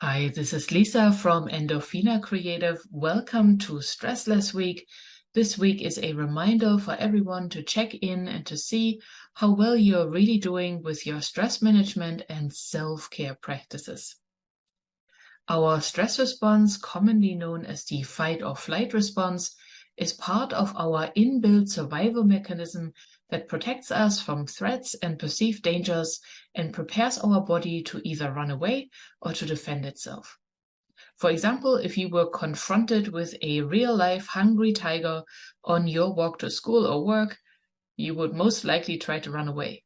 Hi, this is Lisa from Endorphina Creative. Welcome to Stress Less Week. This week is a reminder for everyone to check in and to see how well you're really doing with your stress management and self-care practices. Our stress response, commonly known as the fight or flight response, is part of our inbuilt survival mechanism that protects us from threats and perceived dangers and prepares our body to either run away or to defend itself. For example, if you were confronted with a real-life hungry tiger on your walk to school or work, you would most likely try to run away.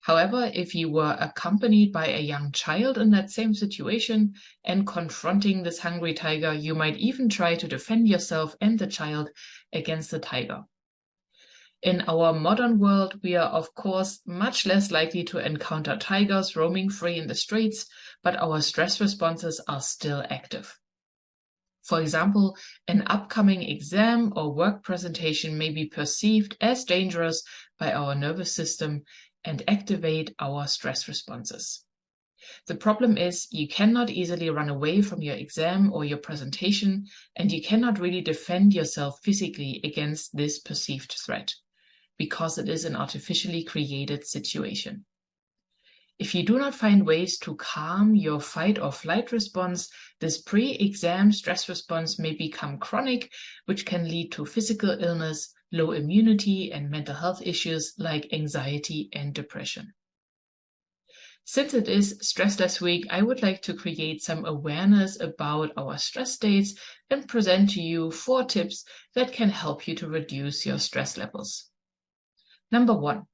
However, if you were accompanied by a young child in that same situation and confronting this hungry tiger, you might even try to defend yourself and the child against the tiger. In our modern world, we are, of course, much less likely to encounter tigers roaming free in the streets, but our stress responses are still active. For example, an upcoming exam or work presentation may be perceived as dangerous by our nervous system and activate our stress responses. The problem is you cannot easily run away from your exam or your presentation, and you cannot really defend yourself physically against this perceived threat, because it is an artificially created situation. If you do not find ways to calm your fight or flight response, this pre-exam stress response may become chronic, which can lead to physical illness, low immunity, and mental health issues like anxiety and depression. Since it is Stress Less Week, I would like to create some awareness about our stress states and present to you 4 tips that can help you to reduce your stress levels. Number 1,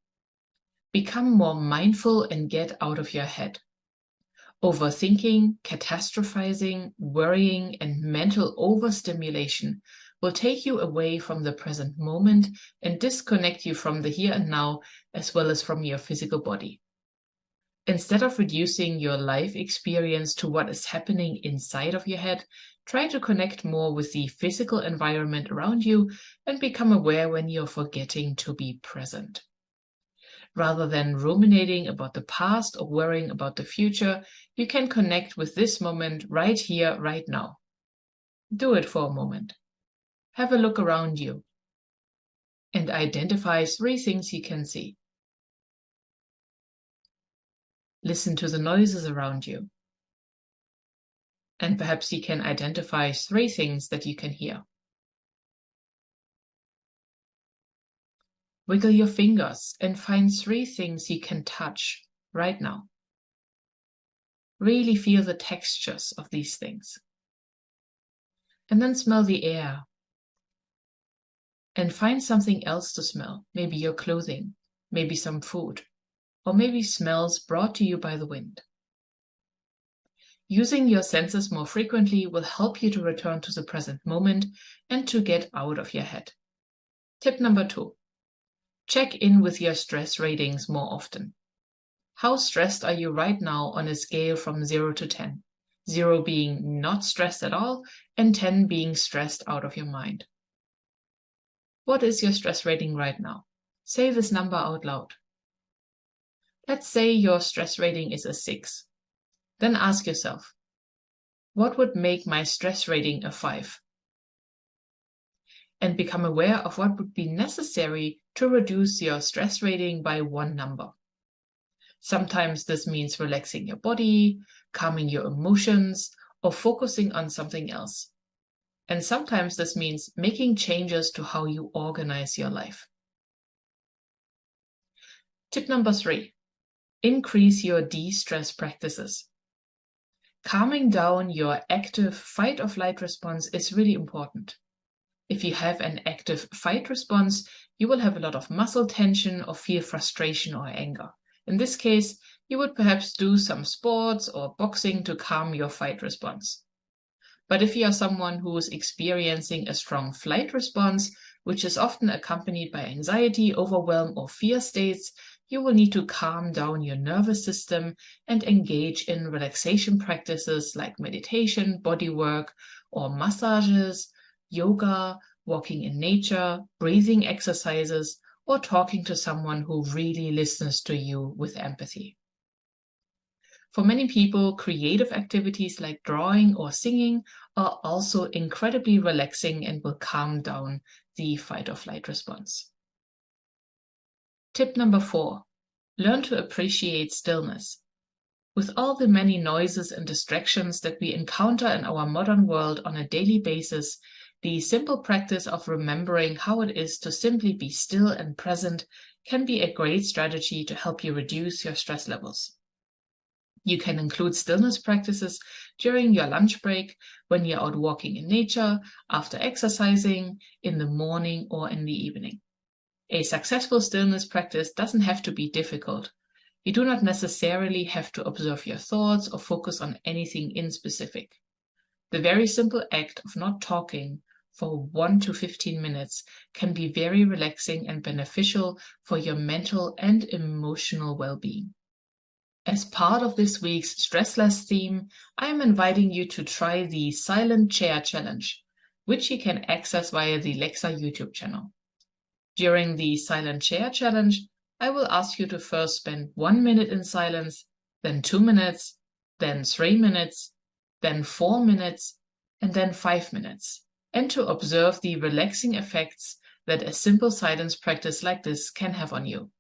become more mindful and get out of your head. Overthinking, catastrophizing, worrying, and mental overstimulation will take you away from the present moment and disconnect you from the here and now, as well as from your physical body. Instead of reducing your life experience to what is happening inside of your head, try to connect more with the physical environment around you and become aware when you're forgetting to be present. Rather than ruminating about the past or worrying about the future, you can connect with this moment right here, right now. Do it for a moment. Have a look around you and identify 3 things you can see. Listen to the noises around you. And perhaps you can identify 3 things that you can hear. Wiggle your fingers and find 3 things you can touch right now. Really feel the textures of these things. And then smell the air. And find something else to smell, maybe your clothing, maybe some food, or maybe smells brought to you by the wind. Using your senses more frequently will help you to return to the present moment and to get out of your head. Tip number 2. Check in with your stress ratings more often. How stressed are you right now on a scale from 0 to 10? 0 being not stressed at all, and 10 being stressed out of your mind. What is your stress rating right now? Say this number out loud. Let's say your stress rating is a 6. Then ask yourself, what would make my stress rating a 5? And become aware of what would be necessary to reduce your stress rating by 1 number. Sometimes this means relaxing your body, calming your emotions, or focusing on something else. And sometimes this means making changes to how you organize your life. Tip number 3, increase your de-stress practices. Calming down your active fight or flight response is really important. If you have an active fight response, you will have a lot of muscle tension or feel frustration or anger. In this case, you would perhaps do some sports or boxing to calm your fight response. But if you are someone who is experiencing a strong flight response, which is often accompanied by anxiety, overwhelm, or fear states, you will need to calm down your nervous system and engage in relaxation practices like meditation, body work, or massages, yoga, walking in nature, breathing exercises, or talking to someone who really listens to you with empathy. For many people, creative activities like drawing or singing are also incredibly relaxing and will calm down the fight or flight response. Tip number 4, learn to appreciate stillness. With all the many noises and distractions that we encounter in our modern world on a daily basis, the simple practice of remembering how it is to simply be still and present can be a great strategy to help you reduce your stress levels. You can include stillness practices during your lunch break, when you're out walking in nature, after exercising, in the morning, or in the evening. A successful stillness practice doesn't have to be difficult. You do not necessarily have to observe your thoughts or focus on anything in specific. The very simple act of not talking for 1 to 15 minutes can be very relaxing and beneficial for your mental and emotional well-being. As part of this week's Stress Less theme, I am inviting you to try the Silent Chair Challenge, which you can access via the LEXSA YouTube channel. During the Silent Chair Challenge, I will ask you to first spend 1 minute in silence, then 2 minutes, then 3 minutes, then 4 minutes, and then 5 minutes, and to observe the relaxing effects that a simple silence practice like this can have on you.